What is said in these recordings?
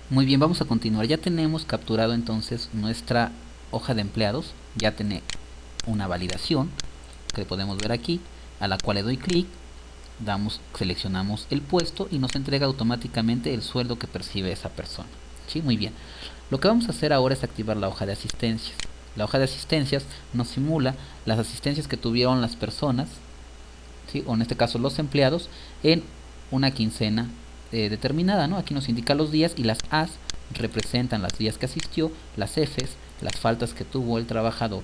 Muy bien, vamos a continuar. Ya tenemos capturado entonces nuestra hoja de empleados. Ya tiene una validación que podemos ver aquí, a la cual le doy clic, seleccionamos el puesto y nos entrega automáticamente el sueldo que percibe esa persona. ¿Sí? Muy bien. Lo que vamos a hacer ahora es activar la hoja de asistencias. La hoja de asistencias nos simula las asistencias que tuvieron las personas, ¿sí? O en este caso los empleados, en una quincena determinada, ¿no? Aquí nos indica los días y las A's representan los días que asistió, las F's las faltas que tuvo el trabajador,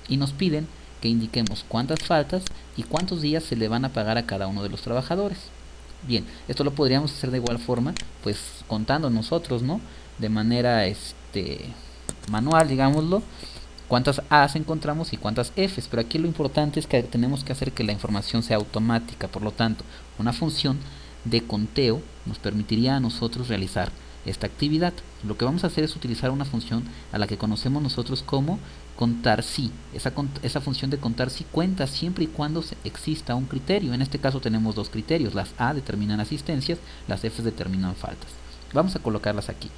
y nos piden que indiquemos cuántas faltas y cuántos días se le van a pagar a cada uno de los trabajadores. Bien, esto lo podríamos hacer de igual forma, pues contando nosotros, ¿no? De manera manual, digámoslo, cuántas A's encontramos y cuántas F's, pero aquí lo importante es que tenemos que hacer que la información sea automática. Por lo tanto, una función de conteo nos permitiría a nosotros realizar esta actividad. Lo que vamos a hacer es utilizar una función a la que conocemos nosotros como contar si. Esa función de contar si cuenta siempre y cuando exista un criterio. En este caso tenemos dos criterios: las A determinan asistencias, las F determinan faltas. Vamos a colocarlas aquí.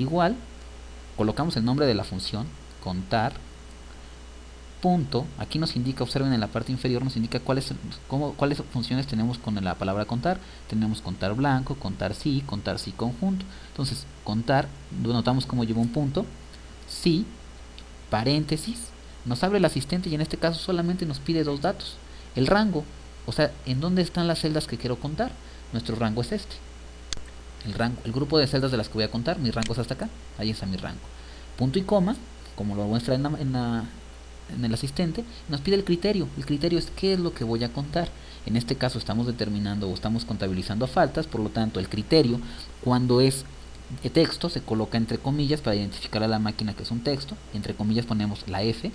Igual, colocamos el nombre de la función, contar, punto. Aquí nos indica, observen en la parte inferior, nos indica cuáles funciones tenemos con la palabra contar. Tenemos contar blanco, contar sí conjunto. Entonces, contar, notamos cómo lleva un punto, sí, paréntesis, nos abre el asistente y en este caso solamente nos pide dos datos: el rango, o sea, en dónde están las celdas que quiero contar. Nuestro rango es este. El grupo de celdas de las que voy a contar, mi rango es hasta acá, ahí está mi rango. Punto y coma, como lo muestra en el asistente, nos pide el criterio. El criterio es qué es lo que voy a contar. En este caso estamos determinando o estamos contabilizando faltas, por lo tanto el criterio, cuando es texto, se coloca entre comillas para identificar a la máquina que es un texto. Entre comillas ponemos la F,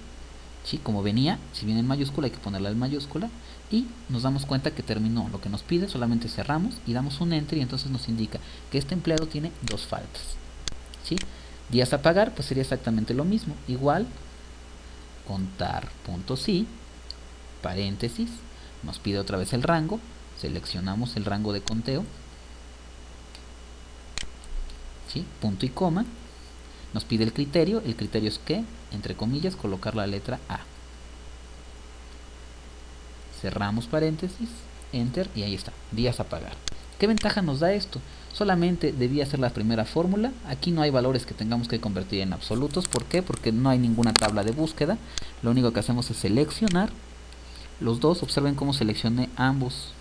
¿sí? Como venía, si viene en mayúscula hay que ponerla en mayúscula, y nos damos cuenta que terminó lo que nos pide. Solamente cerramos y damos un enter y entonces nos indica que este empleado tiene dos faltas, ¿sí? Días a pagar, pues sería exactamente lo mismo. Igual, contar punto sí, paréntesis, nos pide otra vez el rango, seleccionamos el rango de conteo, ¿sí? Punto y coma, nos pide el criterio es que, entre comillas, colocar la letra A. Cerramos paréntesis, enter y ahí está, días a pagar. ¿Qué ventaja nos da esto? Solamente debía ser la primera fórmula. Aquí no hay valores que tengamos que convertir en absolutos. ¿Por qué? Porque no hay ninguna tabla de búsqueda. Lo único que hacemos es seleccionar los dos. Observen cómo seleccioné ambas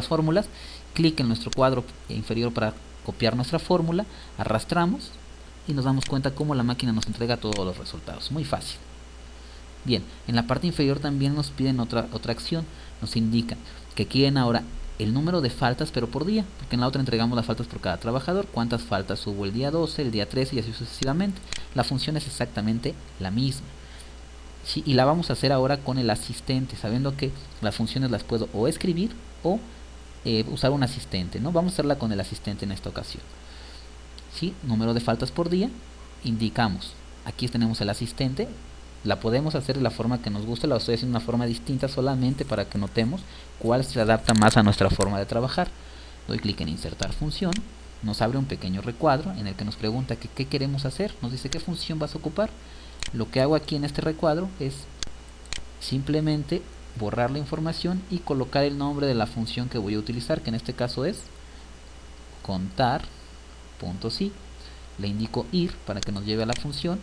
fórmulas. Clic en nuestro cuadro inferior para copiar nuestra fórmula, arrastramos y nos damos cuenta cómo la máquina nos entrega todos los resultados. Muy fácil. Bien, en la parte inferior también nos piden otra acción. Nos indican que quieren ahora el número de faltas, pero por día, porque en la otra entregamos las faltas por cada trabajador. Cuántas faltas hubo el día 12, el día 13 y así sucesivamente. La función es exactamente la misma, ¿sí? Y la vamos a hacer ahora con el asistente, sabiendo que las funciones las puedo o escribir o usar un asistente, ¿no? Vamos a hacerla con el asistente en esta ocasión, ¿sí? Número de faltas por día, indicamos. Aquí tenemos el asistente. La podemos hacer de la forma que nos guste. La estoy haciendo de una forma distinta solamente para que notemos cuál se adapta más a nuestra forma de trabajar. Doy clic en insertar función, nos abre un pequeño recuadro en el que nos pregunta qué queremos hacer, nos dice qué función vas a ocupar. Lo que hago aquí en este recuadro es simplemente borrar la información y colocar el nombre de la función que voy a utilizar, que en este caso es contar.si. Le indico ir para que nos lleve a la función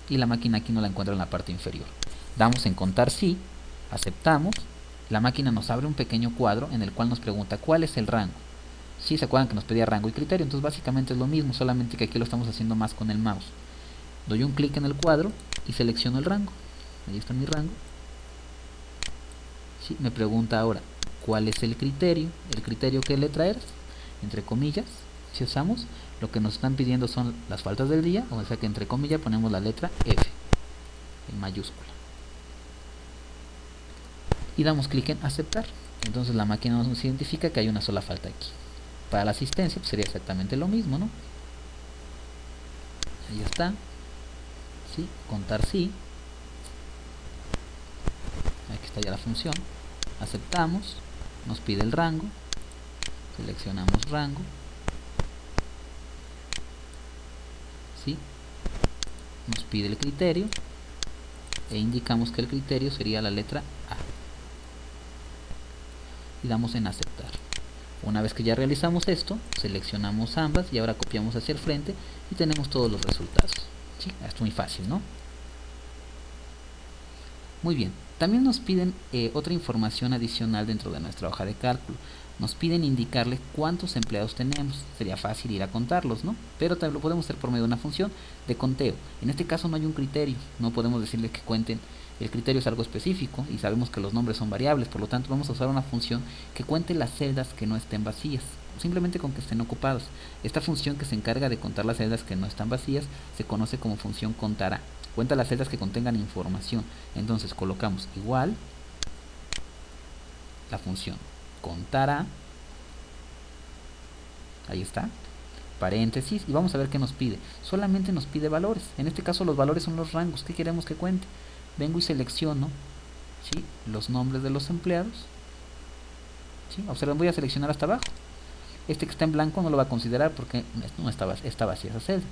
y la máquina aquí no la encuentra en la parte inferior. Damos en contar sí, aceptamos. La máquina nos abre un pequeño cuadro en el cual nos pregunta cuál es el rango. Si se acuerdan que nos pedía rango y criterio, entonces básicamente es lo mismo, solamente que aquí lo estamos haciendo más con el mouse. Doy un clic en el cuadro y selecciono el rango. Ahí está mi rango. Sí, me pregunta ahora cuál es el criterio que letra es, entre comillas. Si usamos, lo que nos están pidiendo son las faltas del día, o sea que entre comillas ponemos la letra F en mayúscula y damos clic en aceptar. Entonces la máquina nos identifica que hay una sola falta aquí. Para la asistencia pues sería exactamente lo mismo, ¿no? Ahí está, ¿sí? Contar sí, aquí está ya la función, aceptamos, nos pide el rango, seleccionamos rango, ¿sí? Nos pide el criterio e indicamos que el criterio sería la letra A y damos en aceptar. Una vez que ya realizamos esto, seleccionamos ambas y ahora copiamos hacia el frente y tenemos todos los resultados, ¿sí? Es muy fácil, ¿no? Muy bien, también nos piden otra información adicional dentro de nuestra hoja de cálculo. Nos piden indicarle cuántos empleados tenemos. Sería fácil ir a contarlos, ¿no? Pero también lo podemos hacer por medio de una función de conteo. En este caso no hay un criterio, no podemos decirle que cuenten. El criterio es algo específico y sabemos que los nombres son variables, por lo tanto vamos a usar una función que cuente las celdas que no estén vacías, simplemente con que estén ocupadas. Esta función que se encarga de contar las celdas que no están vacías se conoce como función contará. Cuenta las celdas que contengan información. Entonces colocamos igual la función contará, ahí está, paréntesis, y vamos a ver qué nos pide. Solamente nos pide valores. En este caso los valores son los rangos. ¿Qué queremos que cuente? Vengo y selecciono, ¿sí?, los nombres de los empleados, ¿sí? Observen, voy a seleccionar hasta abajo. Este que está en blanco no lo va a considerar porque no está vacía esa celda.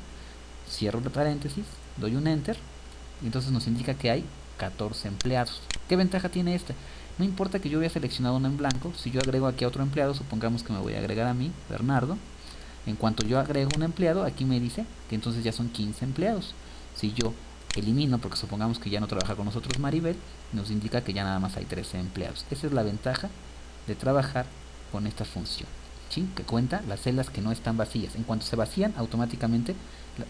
Cierro el paréntesis, doy un enter y entonces nos indica que hay 14 empleados. ¿Qué ventaja tiene esta? No importa que yo haya seleccionado uno en blanco, si yo agrego aquí a otro empleado, supongamos que me voy a agregar a mí, Bernardo. En cuanto yo agrego un empleado, aquí me dice que entonces ya son 15 empleados. Si yo elimino, porque supongamos que ya no trabaja con nosotros Maribel, nos indica que ya nada más hay 13 empleados. Esa es la ventaja de trabajar con esta función, ¿sí?, que cuenta las celdas que no están vacías. En cuanto se vacían, automáticamente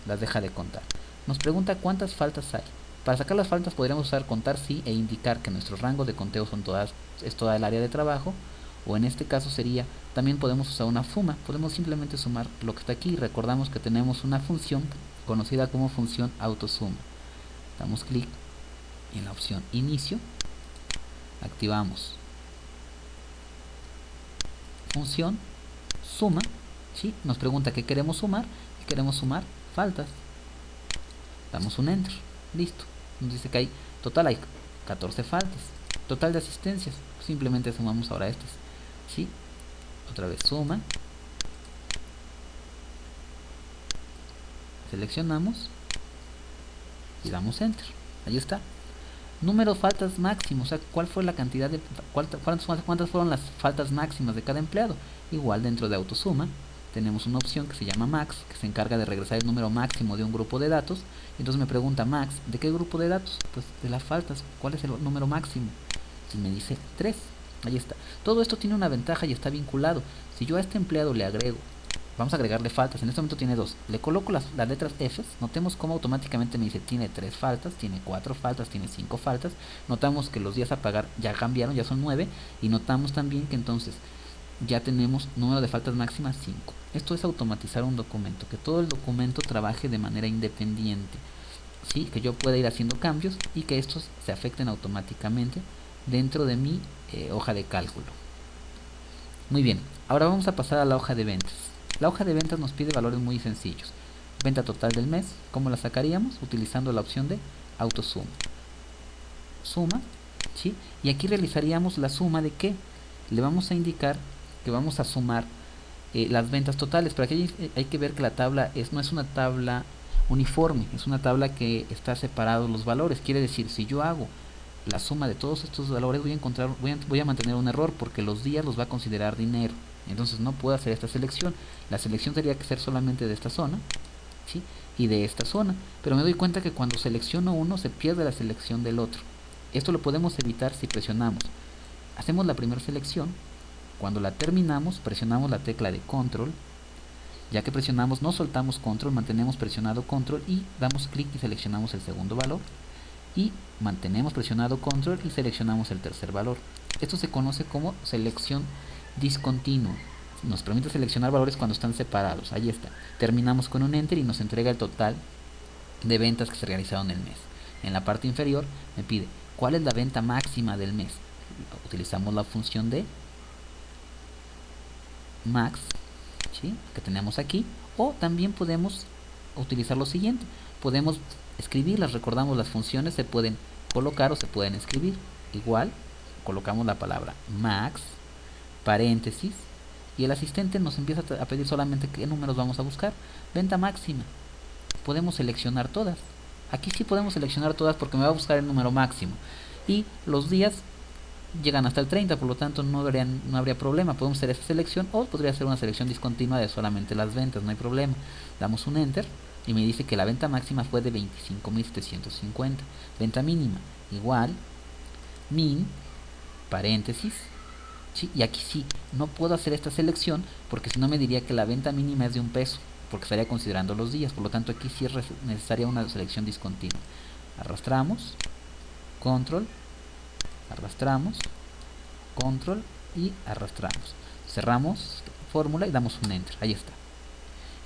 las deja de contar. Nos pregunta cuántas faltas hay. Para sacar las faltas podríamos usar contar sí e indicar que nuestro rango de conteo es toda el área de trabajo, o en este caso sería, también podemos usar una suma. Podemos simplemente sumar lo que está aquí. Recordamos que tenemos una función conocida como función autosuma. Damos clic en la opción inicio, activamos función suma, ¿sí? Nos pregunta qué queremos sumar y queremos sumar faltas. Damos un enter, listo. Nos dice que hay total, hay 14 faltas. Total de asistencias, simplemente sumamos ahora estas, ¿sí? Otra vez suma, seleccionamos y damos enter. Ahí está. Número de faltas máximo, o sea, cuál fue la cantidad de cuántas fueron las faltas máximas de cada empleado. Igual dentro de autosuma tenemos una opción que se llama max, que se encarga de regresar el número máximo de un grupo de datos. Entonces me pregunta max, ¿de qué grupo de datos? Pues de las faltas. ¿Cuál es el número máximo? Y me dice 3. Ahí está. Todo esto tiene una ventaja y está vinculado. Si yo a este empleado le agrego, vamos a agregarle faltas, en este momento tiene 2, le coloco las letras F, notemos cómo automáticamente me dice tiene 3 faltas, tiene 4 faltas, tiene 5 faltas. Notamos que los días a pagar ya cambiaron, ya son 9, y notamos también que entonces ya tenemos número de faltas máximas 5. Esto es automatizar un documento, que todo el documento trabaje de manera independiente, ¿sí?, que yo pueda ir haciendo cambios y que estos se afecten automáticamente dentro de mi hoja de cálculo. Muy bien, ahora vamos a pasar a la hoja de ventas. La hoja de ventas nos pide valores muy sencillos. Venta total del mes, ¿cómo la sacaríamos? Utilizando la opción de autosuma. Suma, ¿sí? Y aquí realizaríamos la suma de qué. Le vamos a indicar que vamos a sumar las ventas totales, pero aquí hay que ver que la tabla no es una tabla uniforme, es una tabla que está separados los valores. Quiere decir, si yo hago la suma de todos estos valores, voy a mantener un error, porque los días los va a considerar dinero. Entonces no puedo hacer esta selección. La selección tendría que ser solamente de esta zona, ¿sí?, y de esta zona. Pero me doy cuenta que cuando selecciono uno se pierde la selección del otro. Esto lo podemos evitar si presionamos. Hacemos la primera selección. Cuando la terminamos, presionamos la tecla de control. Ya que presionamos, no soltamos control, mantenemos presionado control y damos clic y seleccionamos el segundo valor. Y mantenemos presionado control y seleccionamos el tercer valor. Esto se conoce como selección discontinua. Nos permite seleccionar valores cuando están separados. Ahí está. Terminamos con un enter y nos entrega el total de ventas que se realizaron el mes. En la parte inferior me pide cuál es la venta máxima del mes. Utilizamos la función de max, ¿sí?, que tenemos aquí, o también podemos utilizar lo siguiente. Podemos escribirlas. Recordamos, las funciones se pueden colocar o se pueden escribir. Igual colocamos la palabra max, paréntesis, y el asistente nos empieza a pedir solamente qué números vamos a buscar. Venta máxima, podemos seleccionar todas. Aquí sí podemos seleccionar todas porque me va a buscar el número máximo, y los días llegan hasta el 30, por lo tanto no habría problema. Podemos hacer esa selección, o podría ser una selección discontinua de solamente las ventas, no hay problema. Damos un enter y me dice que la venta máxima fue de 25.750. Venta mínima igual min paréntesis, ¿sí? Y aquí sí no puedo hacer esta selección porque si no me diría que la venta mínima es de $1, porque estaría considerando los días. Por lo tanto aquí sí es necesaria una selección discontinua. Arrastramos, control, arrastramos, control y arrastramos. Cerramos fórmula y damos un enter. Ahí está.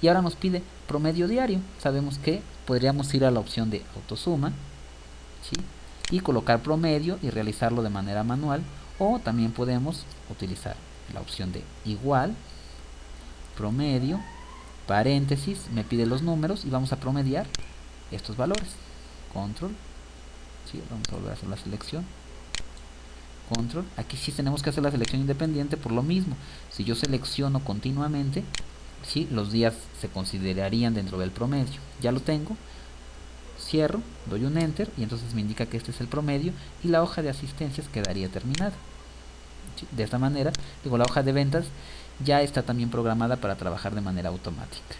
Y ahora nos pide promedio diario. Sabemos que podríamos ir a la opción de autosuma, ¿sí? Y colocar promedio y realizarlo de manera manual, o también podemos utilizar la opción de igual promedio paréntesis, me pide los números y vamos a promediar estos valores. Control, ¿sí? Vamos a volver a hacer la selección. Control, aquí sí tenemos que hacer la selección independiente por lo mismo. Si yo selecciono continuamente, ¿sí? Los días se considerarían dentro del promedio. Ya lo tengo, cierro, doy un enter y entonces me indica que este es el promedio y la hoja de asistencias quedaría terminada. ¿Sí? De esta manera, digo, la hoja de ventas ya está también programada para trabajar de manera automática.